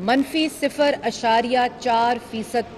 -0.4%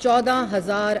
14,000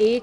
1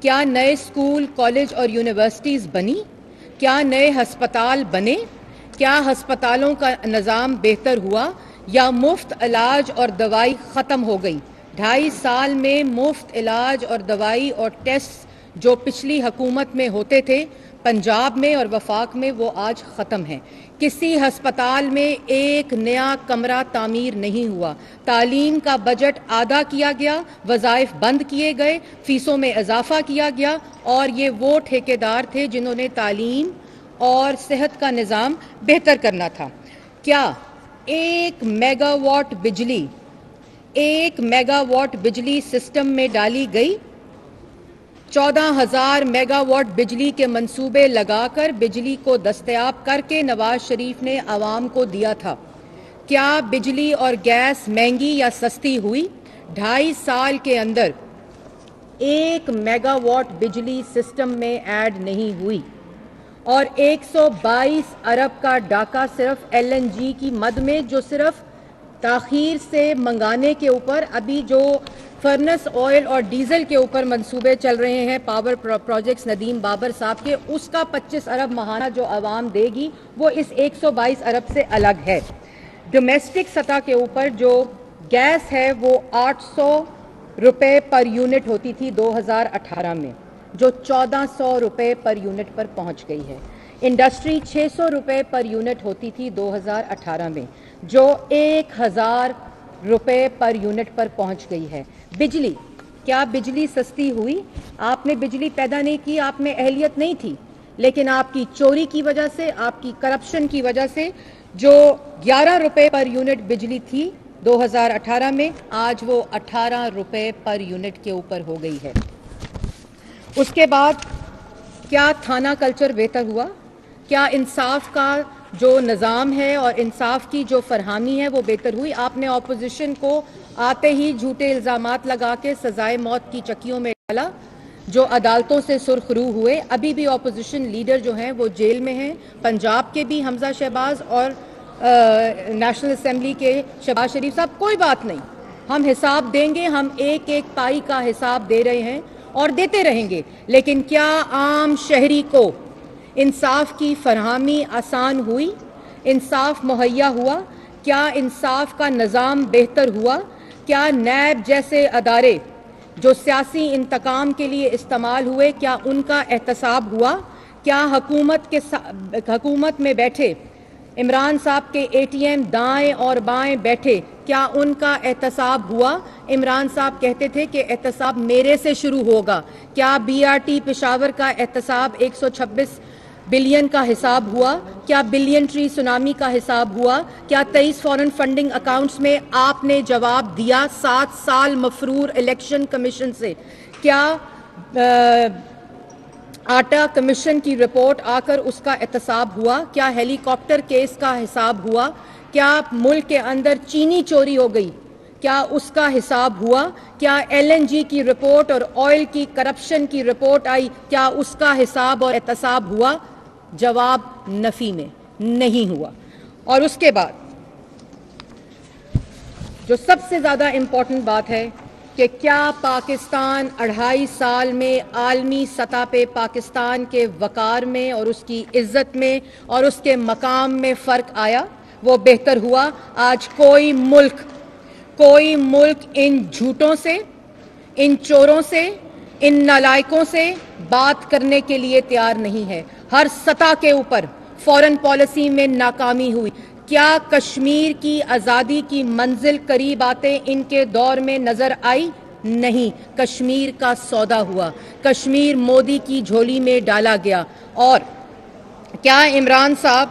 کیا نئے school college اور یونیورسٹیز بنی؟ کیا نئے ہسپتال بنے؟ کیا ہسپتالوں کا نظام بہتر ہوا یا مفت علاج اور دوائی ختم ہو گئی؟ 2.5 سال میں مفت علاج اور دوائی اور ٹیسٹ جو پچھلی حکومت میں ہوتے تھے پنجاب میں اور وفاق میں وہ آج ختم ہیں۔ کسی ہسپتال میں ایک نیا کمرہ تعمیر نہیں ہوا۔ تعلیم کا بجٹ آدھا کیا گیا، وظائف بند کیے گئے، فیسوں میں اضافہ کیا گیا، اور یہ وہ ٹھیکیدار تھے جنہوں نے تعلیم اور صحت کا نظام بہتر کرنا تھا۔ کیا 1 میگا واٹ بجلی سسٹم میں ڈالی گئی؟ 14,000 میگا واٹ بجلی کے منصوبے لگا کر بجلی کو دستیاب کر کے نواز شریف نے عوام کو دیا تھا۔ کیا بجلی اور گیس مہنگی یا سستی ہوئی؟ 2.5 سال کے اندر 1 میگا واٹ بجلی سسٹم میں ایڈ نہیں ہوئی، اور 122 ارب کا ڈاکہ صرف LNG کی مد میں، جو صرف تاخیر سے منگانے کے اوپر ابھی جو فرنس آئل اور ڈیزل کے اوپر منصوبے چل رہے ہیں پاور پروجیکٹس ندیم بابر صاحب کے، اس کا 25 ارب ماہانہ جو عوام دے گی وہ اس 122 ارب سے الگ ہے۔ ڈومیسٹک سطح کے اوپر جو گیس ہے وہ 800 روپے پر یونٹ ہوتی تھی 2018 میں، جو 1400 روپے پر یونٹ پر پہنچ گئی ہے۔ انڈسٹری 600 روپے پر یونٹ ہوتی تھی 2018 میں، جو 1000 روپے پر یونٹ پر پہنچ گئی ہے۔ بجلی، کیا بجلی سستی ہوئی؟ آپ نے بجلی پیدا نہیں کی، آپ میں اہلیت نہیں تھی، لیکن آپ کی چوری کی وجہ سے، آپ کی کرپشن کی وجہ سے جو 11 روپے پر یونٹ بجلی تھی 2018 میں، آج وہ 18 روپے پر یونٹ کے اوپر ہو گئی ہے۔ اس کے بعد کیا تھانہ کلچر بہتر ہوا؟ کیا انصاف کا جو نظام ہے اور انصاف کی جو فراہمی ہے وہ بہتر ہوئی؟ آپ نے اپوزیشن کو آتے ہی جھوٹے الزامات لگا کے سزائے موت کی چکیوں میں ڈالا، جو عدالتوں سے سرخ رو ہوئے۔ ابھی بھی اپوزیشن لیڈر جو ہیں وہ جیل میں ہیں، پنجاب کے بھی حمزہ شہباز اور نیشنل اسمبلی کے شہباز شریف صاحب۔ کوئی بات نہیں، ہم حساب دیں گے، ہم ایک ایک پائی کا حساب دے رہے ہیں اور دیتے رہیں گے، لیکن کیا عام شہری کو انصاف کی فراہمی آسان ہوئی؟ انصاف مہیا ہوا؟ کیا انصاف کا نظام بہتر ہوا؟ کیا نیب جیسے ادارے جو سیاسی انتقام کے لیے استعمال ہوئے، کیا ان کا احتساب ہوا؟ کیا حکومت میں بیٹھے عمران صاحب کے ATM دائیں اور بائیں بیٹھے، کیا ان کا احتساب ہوا؟ عمران صاحب کہتے تھے کہ احتساب میرے سے شروع ہوگا۔ کیا BRT پشاور کا احتساب 126 بلین کا حساب ہوا؟ کیا بلین ٹری سونامی کا حساب ہوا؟ کیا 23 فورن فنڈنگ اکاؤنٹس میں آپ نے جواب دیا 7 سال مفرور الیکشن کمیشن سے؟ کیا آٹا کمیشن کی رپورٹ آ کر اس کا احتساب ہوا؟ کیا ہیلی کاپٹر کیس کا حساب ہوا؟ کیا ملک کے اندر چینی چوری ہو گئی، کیا اس کا حساب ہوا؟ کیا LNG کی رپورٹ اور آئل کی کرپشن کی رپورٹ آئی، کیا اس کا حساب اور احتساب ہوا؟ جواب نفی میں نہیں ہوا۔ اور اس کے بعد جو سب سے زیادہ امپورٹنٹ بات ہے کہ کیا پاکستان 2.5 سال میں عالمی سطح پہ پاکستان کے وقار میں اور اس کی عزت میں اور اس کے مقام میں فرق آیا؟ وہ بہتر ہوا۔ آج کوئی ملک ان جھوٹوں سے، ان چوروں سے، ان نالائکوں سے بات کرنے کے لیے تیار نہیں ہے۔ ہر سطح کے اوپر فورن پالیسی میں ناکامی ہوئی۔ کیا کشمیر کی آزادی کی منزل قریب آتے ان کے دور میں نظر آئی؟ نہیں، کشمیر کا سودا ہوا، کشمیر مودی کی جھولی میں ڈالا گیا۔ اور کیا عمران صاحب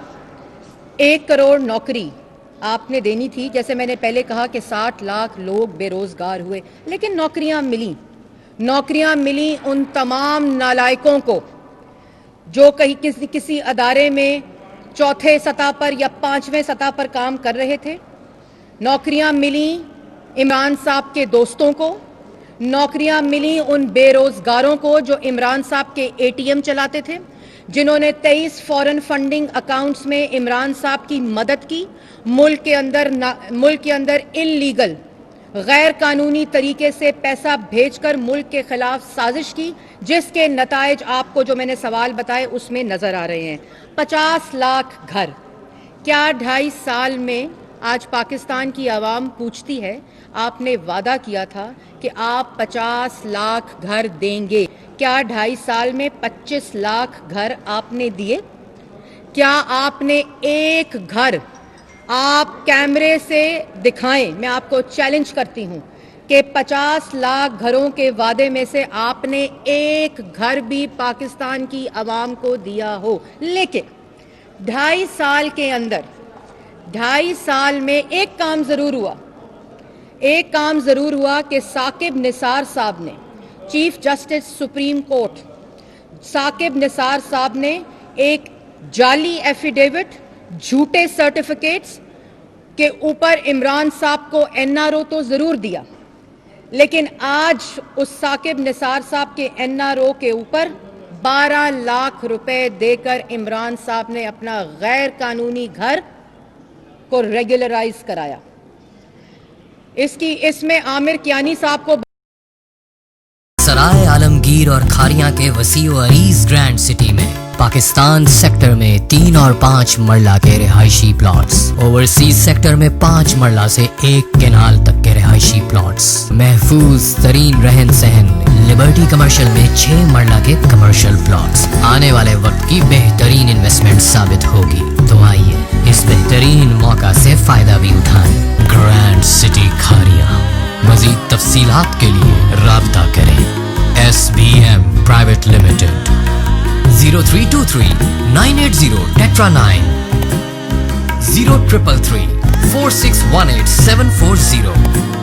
1 کروڑ نوکری آپ نے دینی تھی، جیسے میں نے پہلے کہا کہ 60 لاکھ لوگ بے روزگار ہوئے، لیکن نوکریاں ملیں ان تمام نالائکوں کو جو کسی ادارے میں 4تھے سطح پر یا 5ویں سطح پر کام کر رہے تھے۔ نوکریاں ملیں عمران صاحب کے دوستوں کو، نوکریاں ملیں ان بے روزگاروں کو جو عمران صاحب کے ATM چلاتے تھے، جنہوں نے 23 فورن فنڈنگ اکاؤنٹس میں عمران صاحب کی مدد کی، ملک کے اندر ان لیگل غیر قانونی طریقے سے پیسہ بھیج کر ملک کے خلاف سازش کی، جس کے نتائج آپ کو جو میں نے سوال بتائے اس میں نظر آ رہے ہیں۔ 50 لاکھ گھر، کیا 2.5 سال میں آج پاکستان کی عوام پوچھتی ہے، آپ نے وعدہ کیا تھا کہ آپ 50 لاکھ گھر دیں گے، کیا 2.5 سال میں 25 لاکھ گھر آپ نے دیے؟ کیا آپ نے ایک گھر آپ کیمرے سے دکھائیں، میں آپ کو چیلنج کرتی ہوں کہ 50 لاکھ گھروں کے وعدے میں سے آپ نے ایک گھر بھی پاکستان کی عوام کو دیا ہو؟ لیکن 2.5 سال کے اندر 2.5 سال میں ایک کام ضرور ہوا کہ ثاقب نثار صاحب نے، chief justice supreme court Saqib Nisar صاحب نے ایک جعلی ایفیڈیوٹ، جھوٹے سرٹیفکیٹس کے اوپر عمران صاحب کو NRO تو ضرور دیا، لیکن آج اس ثاقب نثار صاحب کے NRO کے اوپر 12 لاکھ روپے دے کر عمران صاحب نے اپنا غیر قانونی گھر کو ریگولرائز کرایا۔ اس میں عامر کیانی صاحب کو سرائے عالمگیر اور کھاریاں کے وسیع و عریض گرینڈ سٹی میں پاکستان سیکٹر میں 3 اور 5 مرلہ کے رہائشی پلاٹس، اوورسیز سیکٹر میں 5 مرلہ سے 1 کینال تک کے رہائشی پلاٹس، محفوظ ترین رہن سہن لبرٹی کمرشل میں 6 مرلہ کے کمرشل پلاٹس آنے والے وقت کی بہترین انویسٹمنٹ ثابت ہوگی۔ تو آئیے اس بہترین موقع سے فائدہ بھی اٹھائیں۔ گرینڈ سٹی کھاریاں، مزید تفصیلات کے لیے رابطہ کریں۔ SBM private limited 0323 980 tetra 9 0333 4618 740